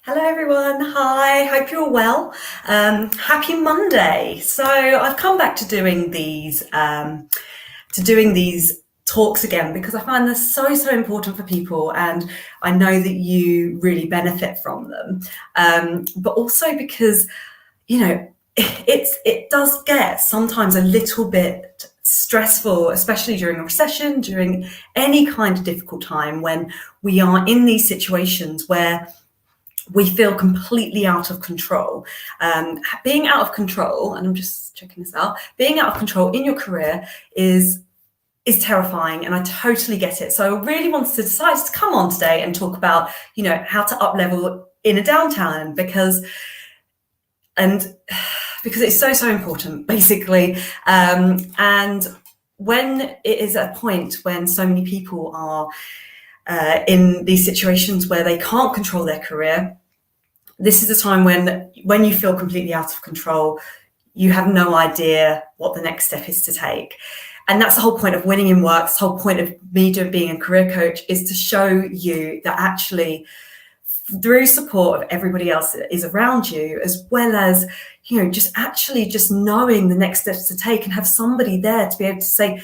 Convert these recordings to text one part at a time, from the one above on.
Hello everyone, hi, hope you're well. Happy Monday. So I've come back to doing these talks again because I find they're so important for people, and I know that you really benefit from them. But also because, it does get sometimes a little bit stressful, especially during a recession, during any kind of difficult time when we are in these situations where we feel completely out of control. Being out of control, and I'm just checking this out, being out of control in your career is terrifying, and I totally get it. So I really wanted to decide to come on today and talk about, how to up level in a downturn, because it's so important, basically. And when it is at a point when so many people are in these situations where they can't control their career, this is a time when you feel completely out of control, you have no idea what the next step is to take. And that's the whole point of winning in work. The whole point of me being a career coach is to show you that actually, through support of everybody else that is around you, as well as, just knowing the next steps to take and have somebody there to be able to say,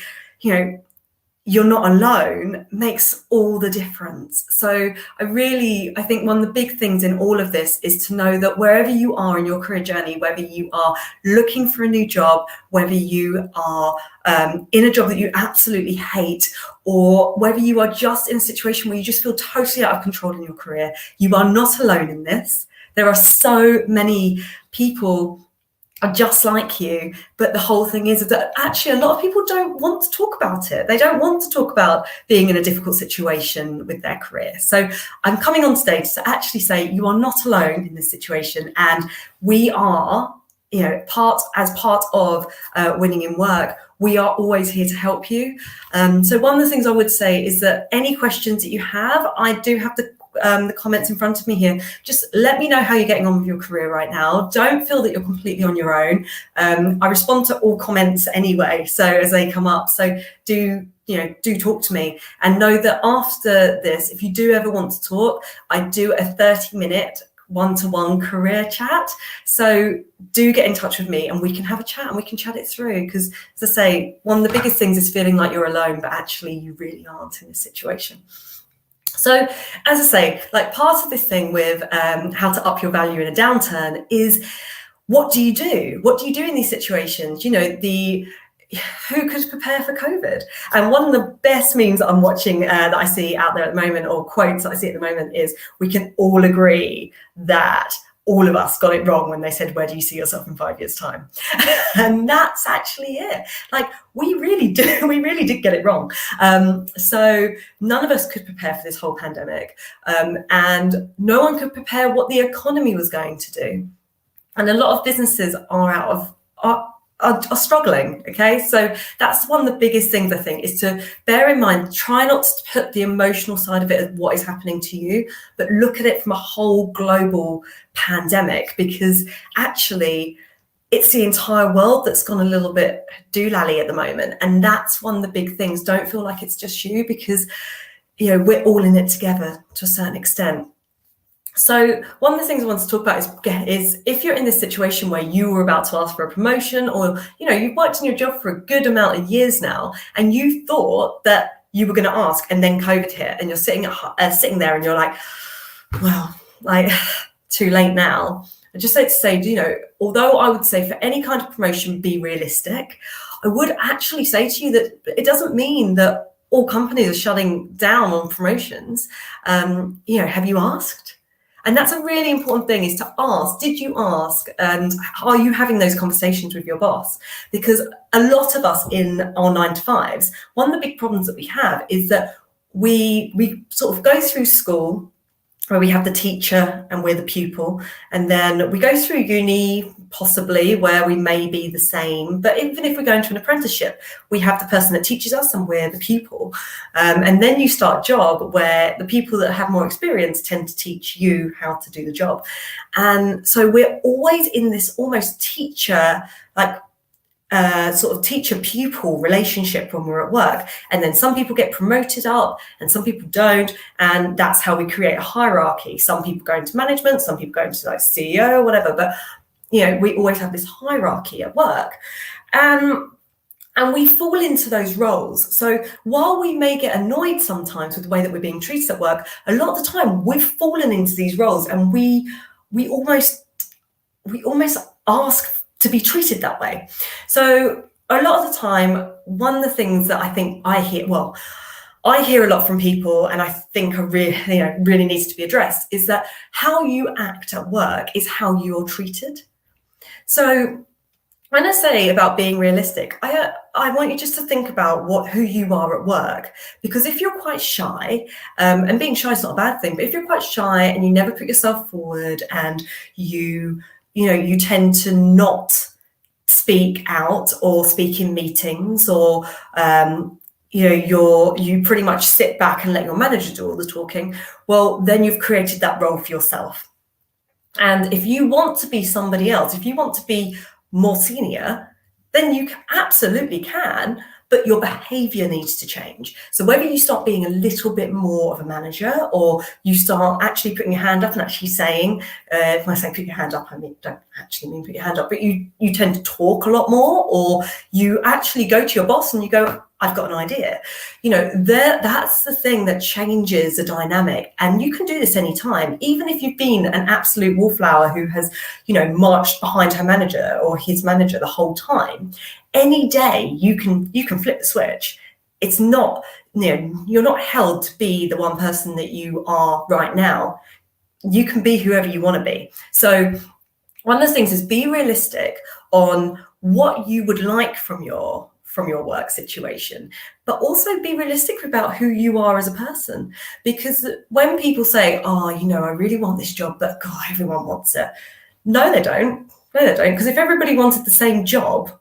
you're not alone, makes all the difference. So I think one of the big things in all of this is to know that wherever you are in your career journey, whether you are looking for a new job, whether you are in a job that you absolutely hate, or whether you are just in a situation where you just feel totally out of control in your career, you are not alone in this. There are so many people are just like you, but the whole thing is that actually a lot of people don't want to talk about it. They don't want to talk about being in a difficult situation with their career. So I'm coming on stage to actually say you are not alone in this situation, and we are, part of winning in work. We are always here to help you. So one of the things I would say is that any questions that you have, I do have the comments in front of me here. Just let me know how you're getting on with your career right now. Don't feel that you're completely on your own. I respond to all comments anyway, so as they come up. So do talk to me, and know that after this, if you do ever want to talk, I do a 30-minute one-to-one career chat. So do get in touch with me and we can have a chat and we can chat it through, because as I say, one of the biggest things is feeling like you're alone, but actually you really aren't in this situation. So as I say, part of this thing with how to up your value in a downturn is, what do you do? What do you do in these situations? Who could prepare for COVID? And one of the best memes that I'm watching that I see out there at the moment, or quotes that I see at the moment, is, we can all agree that all of us got it wrong when they said, where do you see yourself in 5 years' time? And that's actually it. We really did get it wrong. So none of us could prepare for this whole pandemic, and no one could prepare what the economy was going to do. And a lot of businesses are struggling. Okay, so that's one of the biggest things, I think, is to bear in mind, try not to put the emotional side of it as what is happening to you, but look at it from a whole global pandemic, because actually it's the entire world that's gone a little bit doolally at the moment. And that's one of the big things. Don't feel like it's just you, because we're all in it together to a certain extent. So one of the things I want to talk about is if you're in this situation where you were about to ask for a promotion, or you've worked in your job for a good amount of years now, and you thought that you were going to ask, and then COVID hit, and you're sitting there and you're like, well, too late now. I just like to say, although I would say for any kind of promotion, be realistic, I would actually say to you that it doesn't mean that all companies are shutting down on promotions. Have you asked? And that's a really important thing, is to ask. Did you ask? And are you having those conversations with your boss? Because a lot of us in our 9-to-5s, one of the big problems that we have is that we sort of go through school, where we have the teacher and we're the pupil, and then we go through uni, possibly, where we may be the same. But even if we go into an apprenticeship, we have the person that teaches us and we're the pupil. And then you start a job where the people that have more experience tend to teach you how to do the job. And so we're always in this almost teacher, sort of teacher-pupil relationship when we're at work. And then some people get promoted up and some people don't. And that's how we create a hierarchy. Some people go into management, some people go into like CEO or whatever. But, we always have this hierarchy at work. And we fall into those roles. So while we may get annoyed sometimes with the way that we're being treated at work, a lot of the time we've fallen into these roles and we almost ask to be treated that way. So a lot of the time, one of the things that I think I hear a lot from people, and I think really needs to be addressed, is that how you act at work is how you're treated. So when I say about being realistic, I want you just to think about who you are at work. Because if you're quite shy, and being shy is not a bad thing, but if you're quite shy and you never put yourself forward and you tend to not speak out or speak in meetings, or you pretty much sit back and let your manager do all the talking, well, then you've created that role for yourself. And if you want to be somebody else, if you want to be more senior, then you absolutely can, but your behavior needs to change. So whether you start being a little bit more of a manager, or you start actually putting your hand up and actually saying, when I say put your hand up, I don't actually mean put your hand up, but you tend to talk a lot more, or you actually go to your boss and you go, I've got an idea. That's the thing that changes the dynamic. And you can do this anytime, even if you've been an absolute wallflower who has, marched behind her manager or his manager the whole time. Any day you can flip the switch. It's not, you're not held to be the one person that you are right now. You can be whoever you want to be. So one of the things is be realistic on what you would like from your work situation, but also be realistic about who you are as a person. Because when people say, I really want this job, but God, everyone wants it. No, they don't. Because if everybody wanted the same job,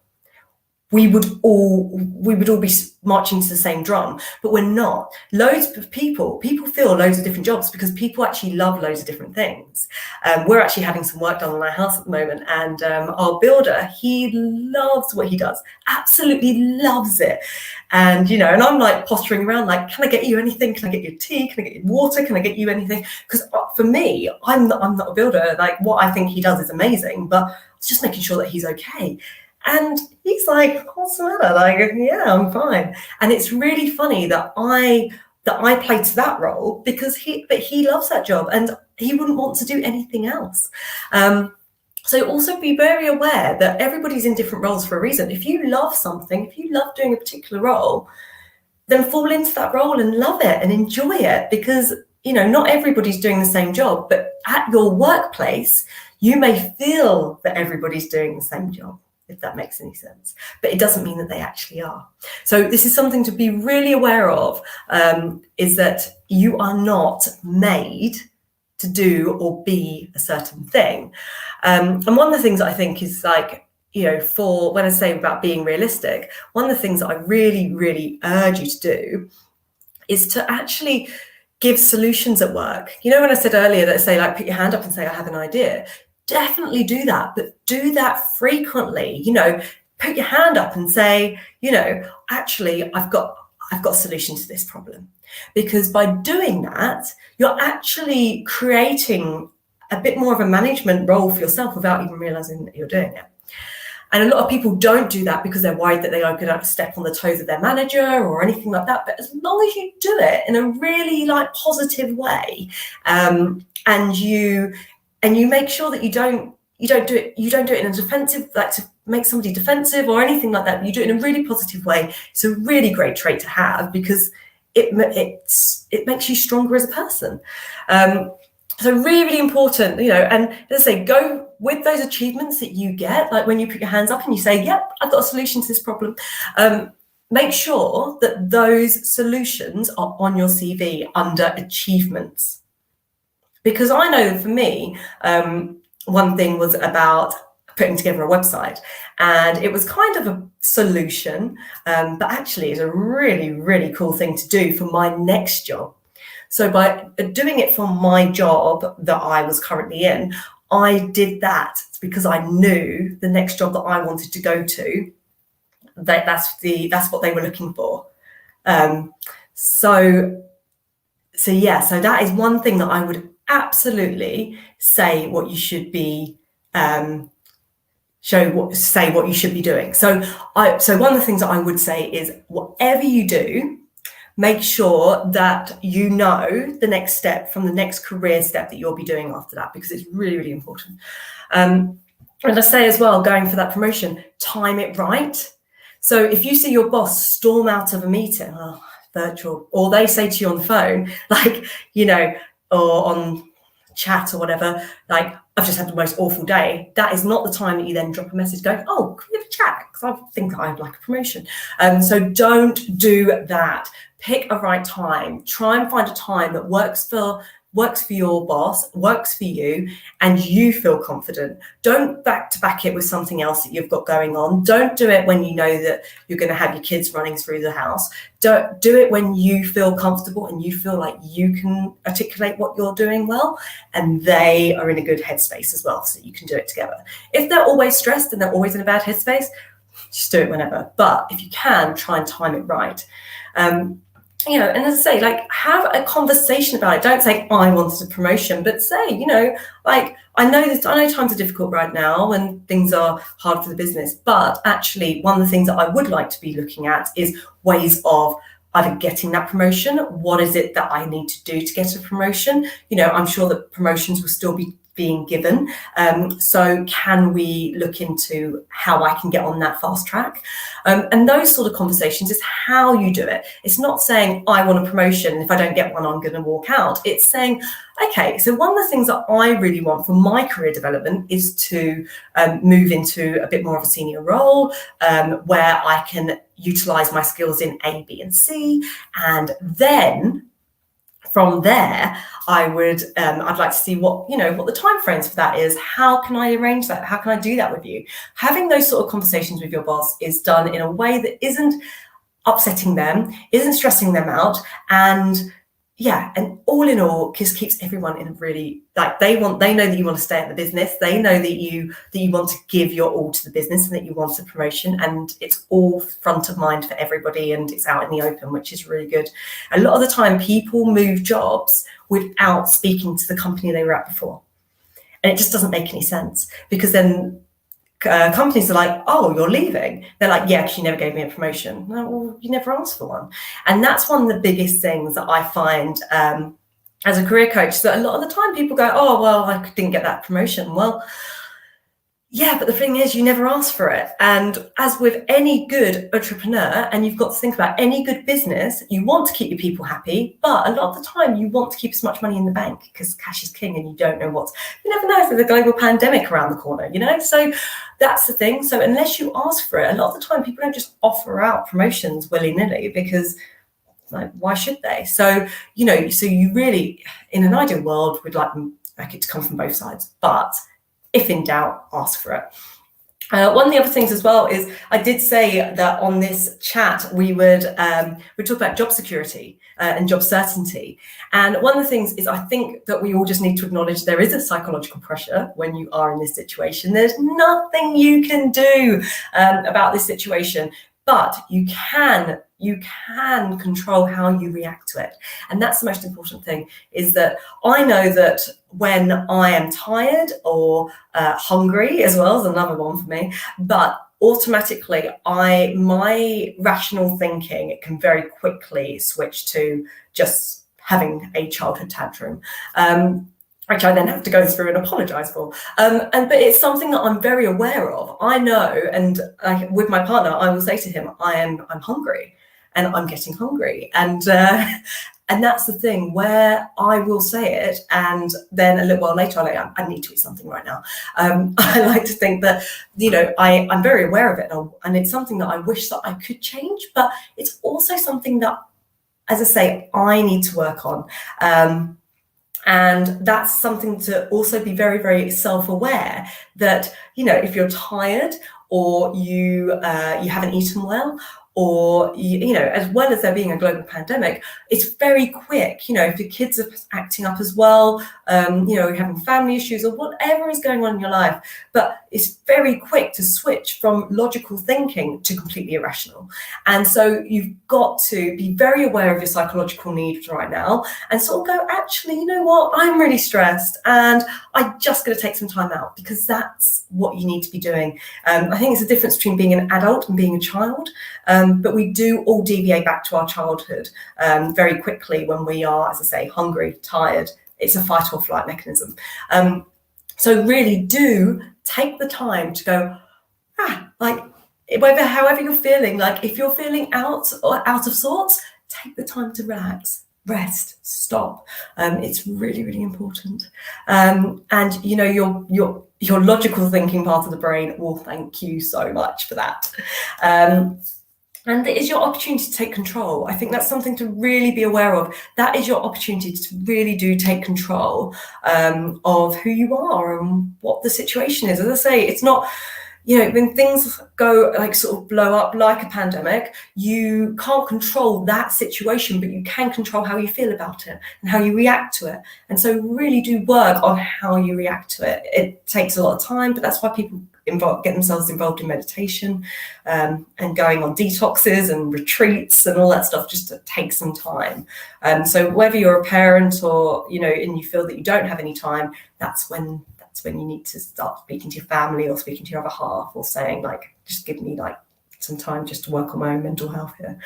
we would all be marching to the same drum, but we're not. Loads of people feel loads of different jobs because people actually love loads of different things. We're actually having some work done on our house at the moment, and our builder, he loves what he does, absolutely loves it. And and I'm like posturing around like, can I get you anything? Can I get you tea? Can I get you water? Can I get you anything? Because for me, I'm not a builder. Like, what I think he does is amazing, but it's just making sure that he's okay. And he's like, what's the matter? Like, yeah, I'm fine. And it's really funny that I play to that role because he loves that job and he wouldn't want to do anything else. So also be very aware that everybody's in different roles for a reason. If you love something, if you love doing a particular role, then fall into that role and love it and enjoy it, because not everybody's doing the same job, but at your workplace, you may feel that everybody's doing the same job, if that makes any sense, but it doesn't mean that they actually are. So this is something to be really aware of, is that you are not made to do or be a certain thing. And one of the things that I think is like, for when I say about being realistic, one of the things that I really, really urge you to do is to actually give solutions at work. When I said earlier that say like, put your hand up and say, I have an idea. Definitely do that, but do that frequently. Put your hand up and say, actually, I've got a solution to this problem. Because by doing that, you're actually creating a bit more of a management role for yourself without even realizing that you're doing it. And a lot of people don't do that because they're worried that they are going to step on the toes of their manager or anything like that. But as long as you do it in a really positive way, and you make sure that you don't do it in a defensive, like to make somebody defensive or anything like that. You do it in a really positive way. It's a really great trait to have because it makes you stronger as a person. So really, really important, and as I say, go with those achievements that you get, like when you put your hands up and you say, yep, I've got a solution to this problem. Make sure that those solutions are on your CV under achievements. Because I know that for me, one thing was about putting together a website, and it was kind of a solution, but actually it's a really, really cool thing to do for my next job. So by doing it for my job that I was currently in, I did that because I knew the next job that I wanted to go to that's what they were looking for. So that is one thing that I would absolutely say what you should be say what you should be doing. So one of the things that I would say is, whatever you do, make sure that you know the next step from the next career step that you'll be doing after that, because it's really, really important. And I say as well, going for that promotion, time it right. So if you see your boss storm out of a meeting, virtual, or they say to you on the phone, like, or on chat or whatever, like, I've just had the most awful day, that is not the time that you then drop a message going, oh, can we have a chat? Because I think I'd like a promotion. So don't do that. Pick a right time. Try and find a time that works for your boss, works for you, and you feel confident. Don't back it with something else that you've got going on. Don't do it when you know that you're going to have your kids running through the house. Don't do it when you feel comfortable and you feel like you can articulate what you're doing well, and they are in a good headspace as well, so you can do it together. If they're always stressed and they're always in a bad headspace, just do it whenever. But if you can, try and time it right. And as I say, like, have a conversation about it. Don't say, I wanted a promotion, but say, like, I know times are difficult right now and things are hard for the business, but actually one of the things that I would like to be looking at is ways of either getting that promotion. What is it that I need to do to get a promotion? I'm sure that promotions will still be being given. So can we look into how I can get on that fast track? And those sort of conversations is how you do it. It's not saying, I want a promotion, if I don't get one, I'm going to walk out. It's saying, okay, so one of the things that I really want for my career development is to move into a bit more of a senior role, where I can utilize my skills in A, B, and C. And then from there, I'd like to see what the timeframes for that is. How can I arrange that? How can I do that with you? Having those sort of conversations with your boss is done in a way that isn't upsetting them, isn't stressing them out, and all in all, just keeps everyone in a really, like, they know that you want to stay at the business. They know that you want to give your all to the business and that you want a promotion, and it's all front of mind for everybody and it's out in the open, which is really good. A lot of the time people move jobs without speaking to the company they were at before. And it just doesn't make any sense, because then companies are like, oh, you're leaving. They're like, yeah, because you never gave me a promotion. No, well, you never asked for one. And that's one of the biggest things that I find as a career coach, that a lot of the time people go, oh, well, I didn't get that promotion. Well, yeah, but the thing is, you never asked for it. And as with any good entrepreneur, and you've got to think about any good business, you want to keep your people happy, but a lot of the time you want to keep as much money in the bank, because cash is king, and you don't know you never know if there's a global pandemic around the corner, So that's the thing. So unless you ask for it, a lot of the time people don't just offer out promotions willy-nilly, because, like, why should they? So, so you really, in an ideal world, would like it to come from both sides. But if in doubt, ask for it. One of the other things as well is, I did say that on this chat we would talk about job security and job certainty. And one of the things is, I think that we all just need to acknowledge there is a psychological pressure when you are in this situation. There's nothing you can do about this situation, but you can control how you react to it. And that's the most important thing, is that I know that when I am tired or hungry as well is another one for me, but automatically my rational thinking can very quickly switch to just having a childhood tantrum. Which I then have to go through and apologise for. But it's something that I'm very aware of. I know, and with my partner, I will say to him, I'm hungry, and I'm getting hungry. And that's the thing, where I will say it, and then a little while later, I need to eat something right now. I like to think that, I'm very aware of it, and it's something that I wish that I could change, but it's also something that, as I say, I need to work on. And that's something to also be very, very self-aware that, if you're tired, or you haven't eaten well, or, you know, as well as there being a global pandemic, it's very quick. You know, if your kids are acting up as well, you know, you're having family issues or whatever is going on in your life, but it's very quick to switch from logical thinking to completely irrational. And so you've got to be very aware of your psychological needs right now and sort of go, actually, you know what, I'm really stressed and I'm just going to take some time out, because that's what you need to be doing. I think it's a difference between being an adult and being a child, but we do all deviate back to our childhood very quickly when we are, as I say, hungry, tired. It's a fight or flight mechanism. So really do take the time to go, like, however you're feeling, like if you're feeling out of sorts, take the time to relax, rest, stop. It's really, really important. And you know, your logical thinking part of the brain will thank you so much for that. And it is your opportunity to take control. I think that's something to really be aware of. That is your opportunity to really do take control of who you are and what the situation is. As I say, it's not, you know, when things go like sort of blow up like a pandemic, you can't control that situation, but you can control how you feel about it and how you react to it. And so really do work on how you react to it. It takes a lot of time, but that's why people get themselves involved in meditation and going on detoxes and retreats and all that stuff, just to take some time. So whether you're a parent or, you know, and you feel that you don't have any time, that's when you need to start speaking to your family or speaking to your other half, or saying, like, just give me like some time just to work on my own mental health here.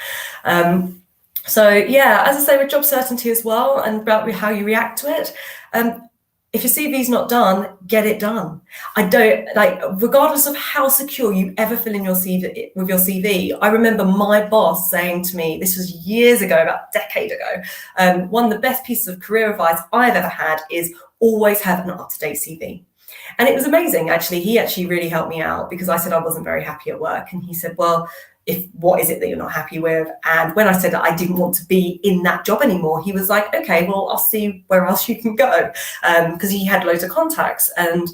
So yeah, as I say, with job certainty as well, and about how you react to it, if your CV's not done, get it done. I don't, like, regardless of how secure you ever fill in your CV with your CV. I remember my boss saying to me, this was years ago, about a decade ago, one of the best pieces of career advice I've ever had is always have an up-to-date CV. And it was amazing, actually. He actually really helped me out, because I said I wasn't very happy at work. And he said, well, what is it that you're not happy with? And when I said that I didn't want to be in that job anymore, he was like, okay, well, I'll see where else you can go. Because he had loads of contacts and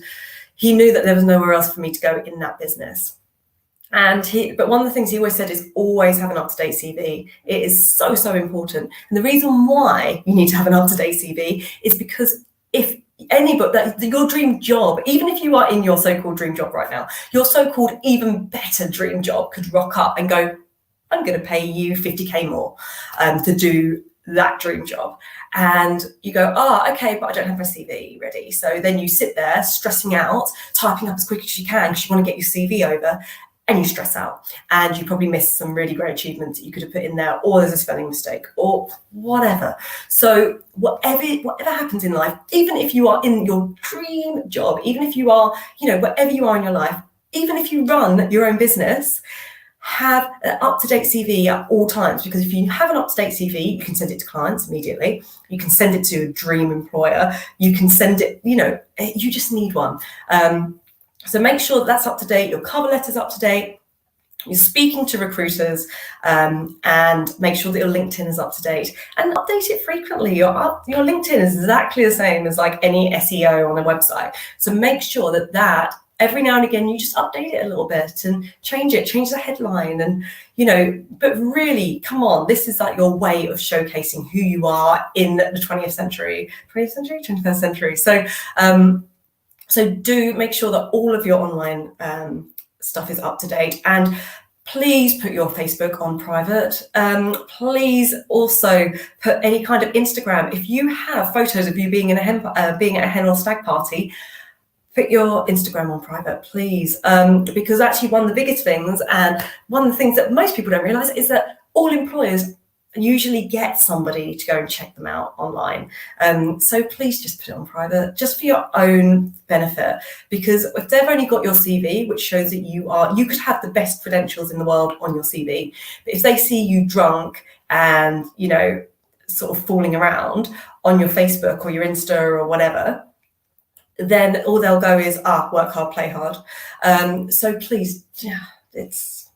he knew that there was nowhere else for me to go in that business. But one of the things he always said is always have an up-to-date CV. It is so, so important. And the reason why you need to have an up-to-date CV is because if your dream job, even if you are in your so-called dream job right now, your so-called even better dream job could rock up and go, I'm going to pay you 50k more to do that dream job. And you go, okay, but I don't have my CV ready. So then you sit there stressing out, typing up as quick as you can because you want to get your CV over, and you stress out, and you probably miss some really great achievements that you could have put in there, or there's a spelling mistake or whatever. So whatever happens in life, even if you are in your dream job, even if you are, you know, wherever you are in your life, even if you run your own business, have an up-to-date CV at all times, because if you have an up-to-date CV, you can send it to clients immediately. You can send it to a dream employer. You can send it, you know, you just need one. So make sure that that's up to date, your cover letter's up to date, you're speaking to recruiters, and make sure that your LinkedIn is up to date, and update it frequently. Your LinkedIn is exactly the same as like any SEO on a website. So make sure that every now and again you just update it a little bit and change the headline, and, you know, but really, come on, this is like your way of showcasing who you are in the 21st century. So do make sure that all of your online stuff is up to date, and please put your Facebook on private. Please also put any kind of Instagram. If you have photos of you being at a hen or stag party, put your Instagram on private, please. Because actually one of the biggest things, and one of the things that most people don't realize, is that all employers usually get somebody to go and check them out online. So please just put it on private, just for your own benefit, because if they've only got your CV, which shows that you could have the best credentials in the world on your CV, but if they see you drunk and, you know, sort of fooling around on your Facebook or your Insta or whatever, then all they'll go is, work hard, play hard. So please, it's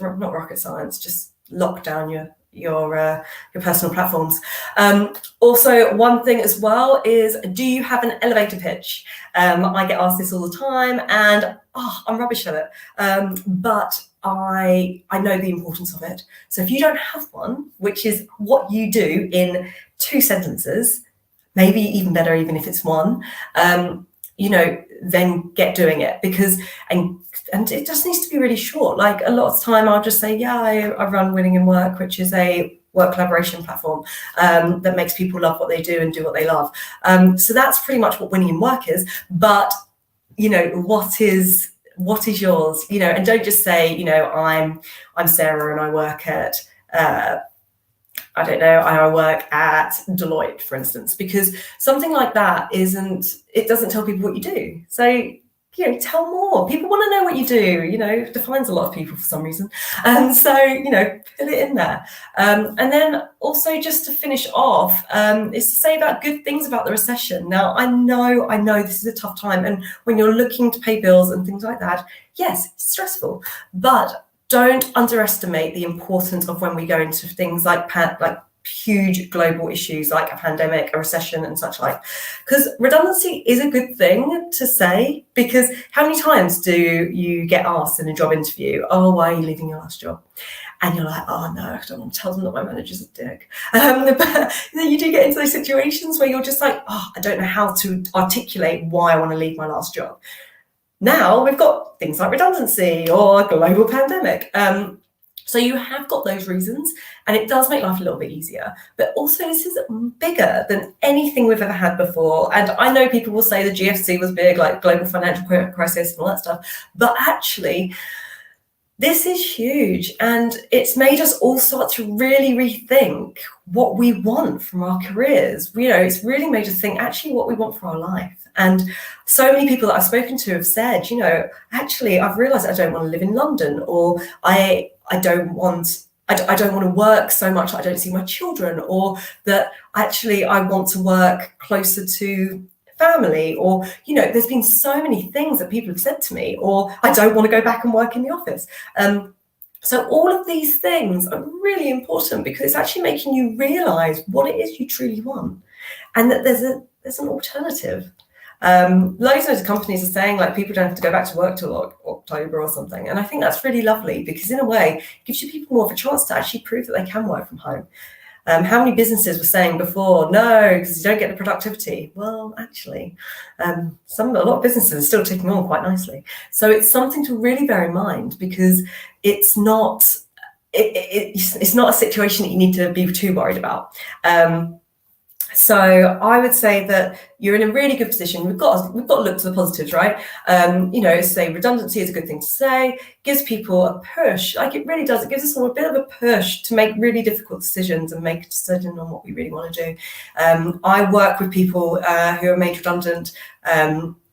not rocket science, just lock down your personal platforms. Also, one thing as well is, do you have an elevator pitch? I get asked this all the time, and I'm rubbish at it. But I know the importance of it. So if you don't have one, which is what you do in 2 sentences, maybe even better, even if it's one, then get doing it, because and it just needs to be really short. Like a lot of the time I'll just say, yeah, I run Winning in Work, which is a work collaboration platform that makes people love what they do and do what they love. So that's pretty much what Winning in Work is. But, what is yours? And don't just say, I'm Sarah and I work at, I work at Deloitte, for instance, because something like that it doesn't tell people what you do. So, tell more. People want to know what you do, it defines a lot of people for some reason. And so, put it in there. And then also, just to finish off, is to say about good things about the recession. Now, I know this is a tough time. And when you're looking to pay bills and things like that, yes, it's stressful, but don't underestimate the importance of when we go into things like huge global issues like a pandemic, a recession and such like, because redundancy is a good thing to say, because how many times do you get asked in a job interview, oh, why are you leaving your last job? And you're like, oh no, I don't want to tell them that my manager's a dick. But then you do get into those situations where you're just like, oh, I don't know how to articulate why I want to leave my last job. Now we've got things like redundancy or a global pandemic. So you have got those reasons, and it does make life a little bit easier. But also, this is bigger than anything we've ever had before. And I know people will say the GFC was big, like global financial crisis and all that stuff. But actually, this is huge, and it's made us all start to really rethink what we want from our careers. It's really made us think actually what we want for our life. And so many people that I've spoken to have said, actually, I've realized I don't want to live in London, or I don't want to work so much that I don't see my children, or that actually I want to work closer to family, or there's been so many things that people have said to me, or I don't want to go back and work in the office. So all of these things are really important, because it's actually making you realize what it is you truly want, and that there's an alternative. Loads of companies are saying like people don't have to go back to work till October or something, and I think that's really lovely, because in a way it gives you people more of a chance to actually prove that they can work from home. How many businesses were saying before, no, because you don't get the productivity? Well, actually, a lot of businesses are still ticking on quite nicely. So it's something to really bear in mind, because it's not a situation that you need to be too worried about. So I would say that you're in a really good position. We've got to look to the positives, right? Say redundancy is a good thing to say. Gives people a push, like it really does. It gives us all a bit of a push to make really difficult decisions and make a decision on what we really want to do. I work with people who are made redundant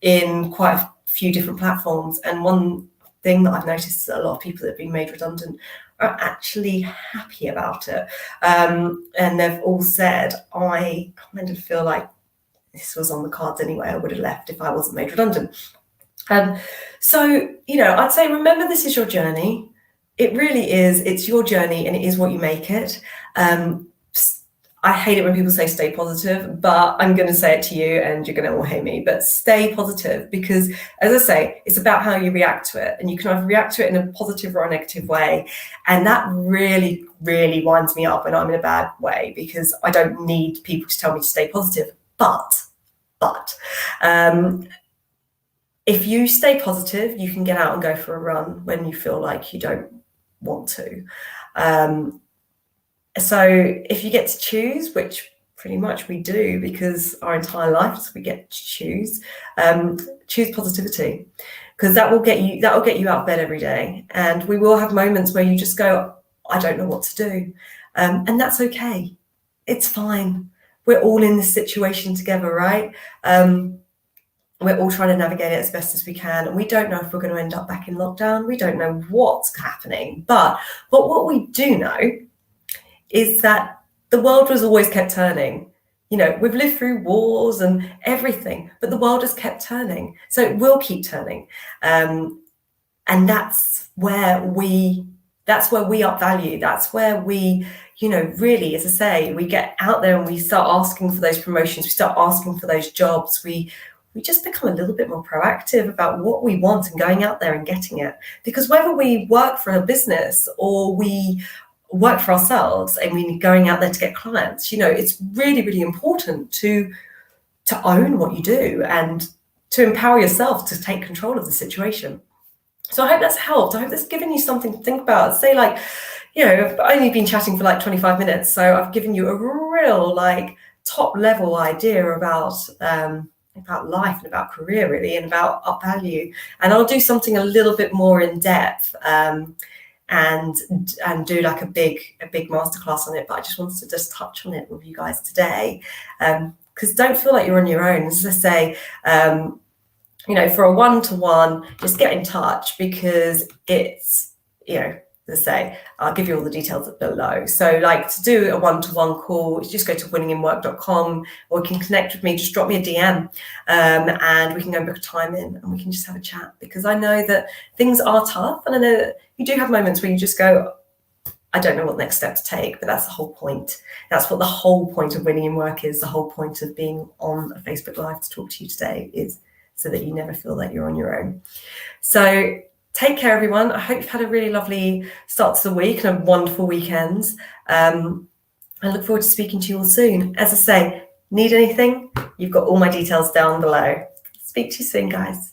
in quite a few different platforms, and one thing that I've noticed is that a lot of people that have been made redundant are actually happy about it. And they've all said, I kind of feel like this was on the cards anyway. I would have left if I wasn't made redundant. So, I'd say, remember, this is your journey. It really is. It's your journey, and it is what you make it. I hate it when people say stay positive, but I'm going to say it to you and you're going to all hate me, but stay positive, because as I say, it's about how you react to it, and you can either react to it in a positive or a negative way. And that really, really winds me up when I'm in a bad way, because I don't need people to tell me to stay positive. But if you stay positive, you can get out and go for a run when you feel like you don't want to. So if you get to choose, which pretty much we do, because our entire lives we get to choose positivity, because that will get you out of bed every day. And we will have moments where you just go, I don't know what to do. And that's okay. It's fine. We're all in this situation together, right? We're all trying to navigate it as best as we can. And we don't know if we're going to end up back in lockdown. We don't know what's happening. But what we do know is that the world was always kept turning. We've lived through wars and everything, but the world has kept turning. So it will keep turning. And that's where we up value. That's where we, really, as I say, we get out there and we start asking for those promotions. We start asking for those jobs. We we just become a little bit more proactive about what we want and going out there and getting it. Because whether we work for a business or we work for ourselves and we're going out there to get clients, it's really, really important to own what you do and to empower yourself to take control of the situation. So I hope that's helped. I hope that's given you something to think about. Say I've only been chatting for 25 minutes, so I've given you a real top level idea about life and about career, really, and about up value. And I'll do something a little bit more in depth and do a big masterclass on it. But I just wanted to just touch on it with you guys today, because don't feel like you're on your own. As I say, for a one-to-one, just get in touch, because it's, as I say, I'll give you all the details below. So to do a one-to-one call, just go to winninginwork.com, or you can connect with me, just drop me a DM, and we can go book a time in and we can just have a chat, because I know that things are tough, and I know that you do have moments where you just go, I don't know what next step to take, but that's the whole point. That's what the whole point of Winning in Work is. The whole point of being on a Facebook Live to talk to you today is so that you never feel that you're on your own. So take care, everyone. I hope you've had a really lovely start to the week and a wonderful weekend. I look forward to speaking to you all soon. As I say, need anything? You've got all my details down below. Speak to you soon, guys.